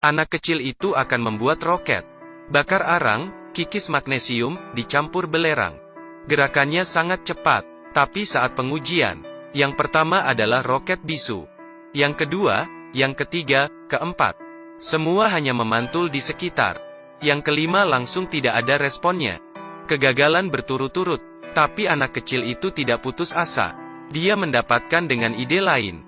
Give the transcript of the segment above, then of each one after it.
Anak kecil itu akan membuat roket. Bakar arang, kikis magnesium, dicampur belerang. Gerakannya sangat cepat, tapi saat pengujian, yang pertama adalah roket bisu. Yang kedua, yang ketiga, keempat. Semua hanya memantul di sekitar. Yang kelima langsung tidak ada responnya. Kegagalan berturut-turut, tapi anak kecil itu tidak putus asa. Dia mendapatkan dengan ide lain.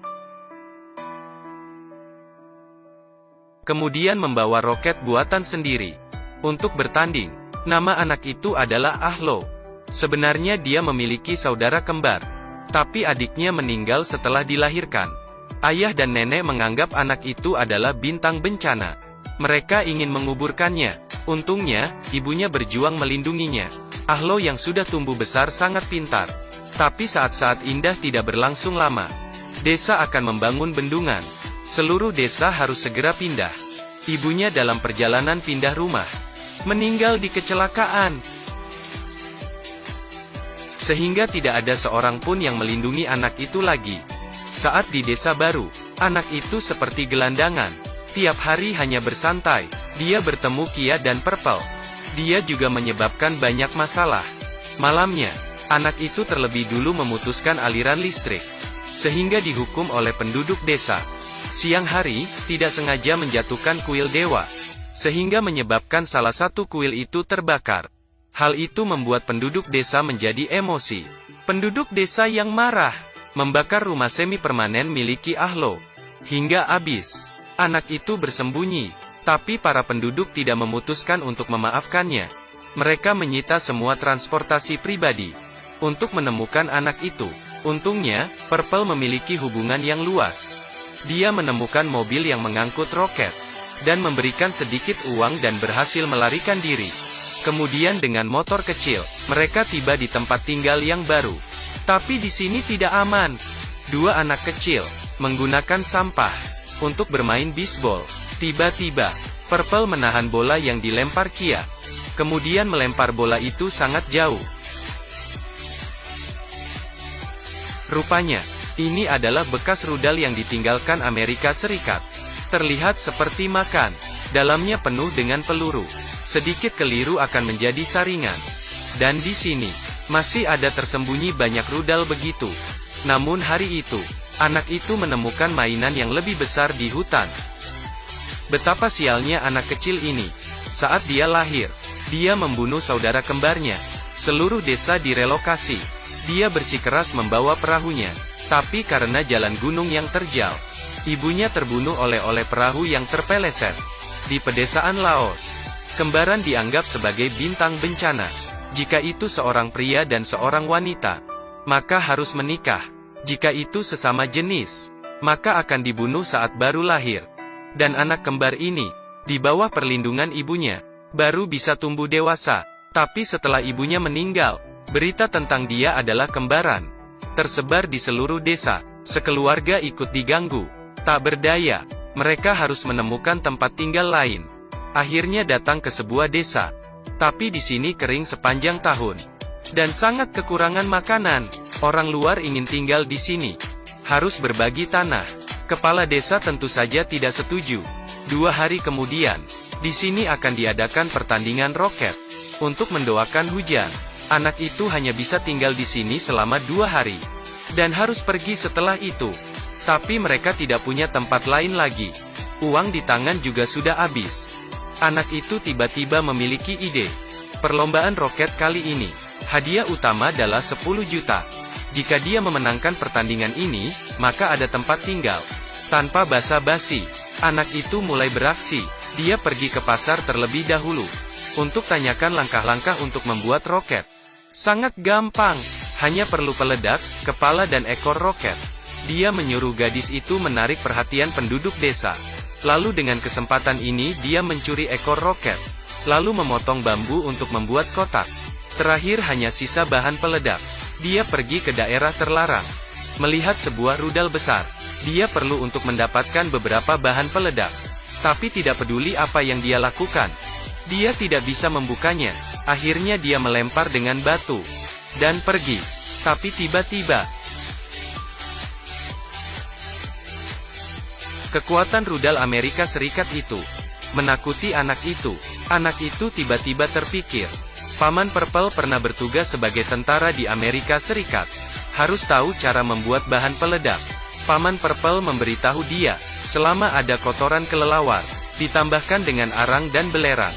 Kemudian membawa roket buatan sendiri. Untuk bertanding, nama anak itu adalah Ahlo. Sebenarnya dia memiliki saudara kembar. Tapi adiknya meninggal setelah dilahirkan. Ayah dan nenek menganggap anak itu adalah bintang bencana. Mereka ingin menguburkannya. Untungnya, ibunya berjuang melindunginya. Ahlo yang sudah tumbuh besar sangat pintar. Tapi saat-saat indah tidak berlangsung lama. Desa akan membangun bendungan. Seluruh desa harus segera pindah. Ibunya dalam perjalanan pindah rumah, meninggal di kecelakaan. Sehingga tidak ada seorang pun yang melindungi anak itu lagi. Saat di desa baru, anak itu seperti gelandangan. Tiap hari hanya bersantai. Dia bertemu Kia dan Purple. Dia juga menyebabkan banyak masalah. Malamnya, anak itu terlebih dulu memutuskan aliran listrik. Sehingga dihukum oleh penduduk desa. Siang hari, tidak sengaja menjatuhkan kuil dewa. Sehingga menyebabkan salah satu kuil itu terbakar. Hal itu membuat penduduk desa menjadi emosi. Penduduk desa yang marah, membakar rumah semi-permanen miliki Ahlo. Hingga habis. Anak itu bersembunyi. Tapi para penduduk tidak memutuskan untuk memaafkannya. Mereka menyita semua transportasi pribadi. Untuk menemukan anak itu. Untungnya, Purple memiliki hubungan yang luas. Dia menemukan mobil yang mengangkut roket. Dan memberikan sedikit uang dan berhasil melarikan diri. Kemudian dengan motor kecil, mereka tiba di tempat tinggal yang baru. Tapi di sini tidak aman. Dua anak kecil, menggunakan sampah, untuk bermain bisbol. Tiba-tiba, Purple menahan bola yang dilempar Kia. Kemudian melempar bola itu sangat jauh. Rupanya, ini adalah bekas rudal yang ditinggalkan Amerika Serikat. Terlihat seperti makan. Dalamnya penuh dengan peluru. Sedikit keliru akan menjadi saringan. Dan di sini, masih ada tersembunyi banyak rudal begitu. Namun hari itu, anak itu menemukan mainan yang lebih besar di hutan. Betapa sialnya anak kecil ini. Saat dia lahir, dia membunuh saudara kembarnya. Seluruh desa direlokasi. Dia bersikeras membawa perahunya. Tapi karena jalan gunung yang terjal, ibunya terbunuh oleh perahu yang terpeleset. Di pedesaan Laos, kembaran dianggap sebagai bintang bencana. Jika itu seorang pria dan seorang wanita, maka harus menikah. Jika itu sesama jenis, maka akan dibunuh saat baru lahir. Dan anak kembar ini, di bawah perlindungan ibunya, baru bisa tumbuh dewasa. Tapi setelah ibunya meninggal, berita tentang dia adalah kembaran tersebar di seluruh desa. Sekeluarga ikut diganggu. Tak berdaya, mereka harus menemukan tempat tinggal lain. Akhirnya datang ke sebuah desa. Tapi di sini kering sepanjang tahun. Dan sangat kekurangan makanan. Orang luar ingin tinggal di sini. Harus berbagi tanah. Kepala desa tentu saja tidak setuju. 2 hari kemudian, di sini akan diadakan pertandingan roket. Untuk mendoakan hujan. Anak itu hanya bisa tinggal di sini selama 2 hari. Dan harus pergi setelah itu. Tapi mereka tidak punya tempat lain lagi. Uang di tangan juga sudah habis. Anak itu tiba-tiba memiliki ide. Perlombaan roket kali ini, hadiah utama adalah 10 juta. Jika dia memenangkan pertandingan ini, maka ada tempat tinggal. Tanpa basa-basi, anak itu mulai beraksi. Dia pergi ke pasar terlebih dahulu. Untuk tanyakan langkah-langkah untuk membuat roket. Sangat gampang, hanya perlu peledak, kepala dan ekor roket. Dia menyuruh gadis itu menarik perhatian penduduk desa. Lalu dengan kesempatan ini dia mencuri ekor roket. Lalu memotong bambu untuk membuat kotak. Terakhir hanya sisa bahan peledak. Dia pergi ke daerah terlarang. Melihat sebuah rudal besar. Dia perlu untuk mendapatkan beberapa bahan peledak. Tapi tidak peduli apa yang dia lakukan. Dia tidak bisa membukanya. Akhirnya dia melempar dengan batu. Dan pergi. Tapi tiba-tiba, kekuatan rudal Amerika Serikat itu menakuti anak itu. Anak itu tiba-tiba terpikir. Paman Purple pernah bertugas sebagai tentara di Amerika Serikat. Harus tahu cara membuat bahan peledak. Paman Purple memberitahu dia, selama ada kotoran kelelawar, ditambahkan dengan arang dan belerang,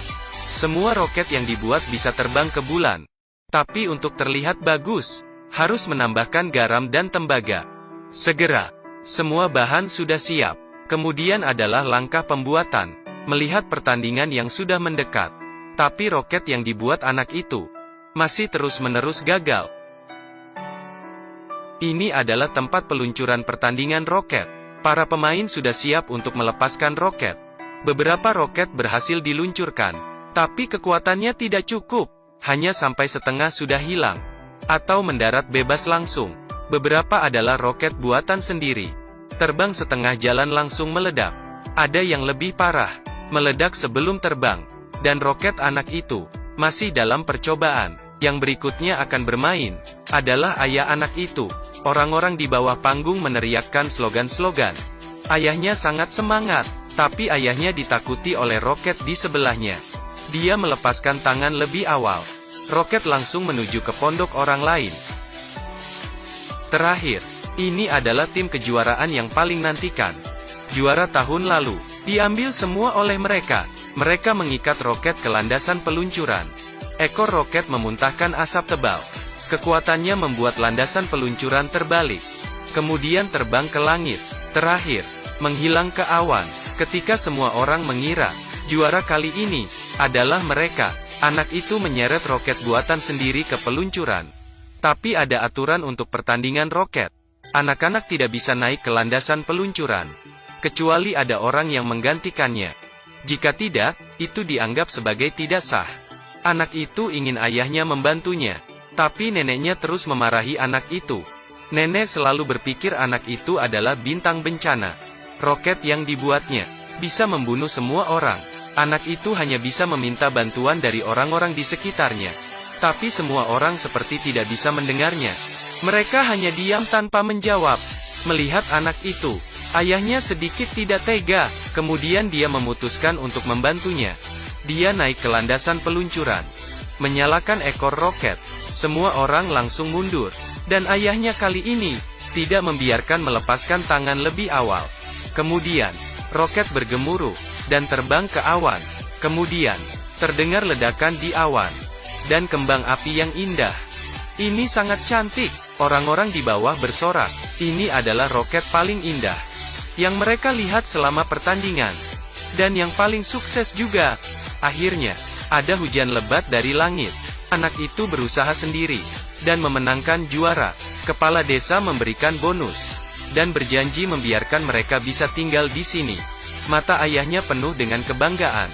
semua roket yang dibuat bisa terbang ke bulan. Tapi untuk terlihat bagus, harus menambahkan garam dan tembaga. Segera, semua bahan sudah siap. Kemudian adalah langkah pembuatan. Melihat pertandingan yang sudah mendekat. Tapi roket yang dibuat anak itu masih terus-menerus gagal. Ini adalah tempat peluncuran pertandingan roket. Para pemain sudah siap untuk melepaskan roket. Beberapa roket berhasil diluncurkan, tapi kekuatannya tidak cukup. Hanya sampai setengah sudah hilang, atau mendarat bebas langsung. Beberapa adalah roket buatan sendiri. Terbang setengah jalan langsung meledak. Ada yang lebih parah, meledak sebelum terbang. Dan roket anak itu masih dalam percobaan. Yang berikutnya akan bermain adalah ayah anak itu. Orang-orang di bawah panggung meneriakkan slogan-slogan. Ayahnya sangat semangat, tapi ayahnya ditakuti oleh roket di sebelahnya. Dia melepaskan tangan lebih awal. Roket langsung menuju ke pondok orang lain. Terakhir, ini adalah tim kejuaraan yang paling nantikan. Juara tahun lalu, diambil semua oleh mereka. Mereka mengikat roket ke landasan peluncuran. Ekor roket memuntahkan asap tebal. Kekuatannya membuat landasan peluncuran terbalik. Kemudian terbang ke langit. Terakhir, menghilang ke awan. Ketika semua orang mengira juara kali ini adalah mereka, anak itu menyeret roket buatan sendiri ke peluncuran. Tapi ada aturan untuk pertandingan roket. Anak-anak tidak bisa naik ke landasan peluncuran, kecuali ada orang yang menggantikannya. Jika tidak, itu dianggap sebagai tidak sah. Anak itu ingin ayahnya membantunya, tapi neneknya terus memarahi anak itu. Nenek selalu berpikir anak itu adalah bintang bencana. Roket yang dibuatnya bisa membunuh semua orang. Anak itu hanya bisa meminta bantuan dari orang-orang di sekitarnya. Tapi semua orang seperti tidak bisa mendengarnya. Mereka hanya diam tanpa menjawab. Melihat anak itu, ayahnya sedikit tidak tega. Kemudian dia memutuskan untuk membantunya. Dia naik ke landasan peluncuran, menyalakan ekor roket. Semua orang langsung mundur. Dan ayahnya kali ini tidak membiarkan melepaskan tangan lebih awal. Kemudian, roket bergemuruh dan terbang ke awan. Kemudian, terdengar ledakan di awan dan kembang api yang indah. Ini sangat cantik. Orang-orang di bawah bersorak. Ini adalah roket paling indah yang mereka lihat selama pertandingan. Dan yang paling sukses juga. Akhirnya, ada hujan lebat dari langit. Anak itu berusaha sendiri dan memenangkan juara. Kepala desa memberikan bonus dan berjanji membiarkan mereka bisa tinggal di sini. Mata ayahnya penuh dengan kebanggaan.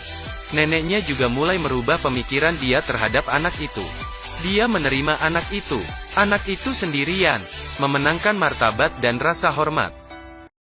Neneknya juga mulai merubah pemikiran dia terhadap anak itu. Dia menerima anak itu sendirian, memenangkan martabat dan rasa hormat.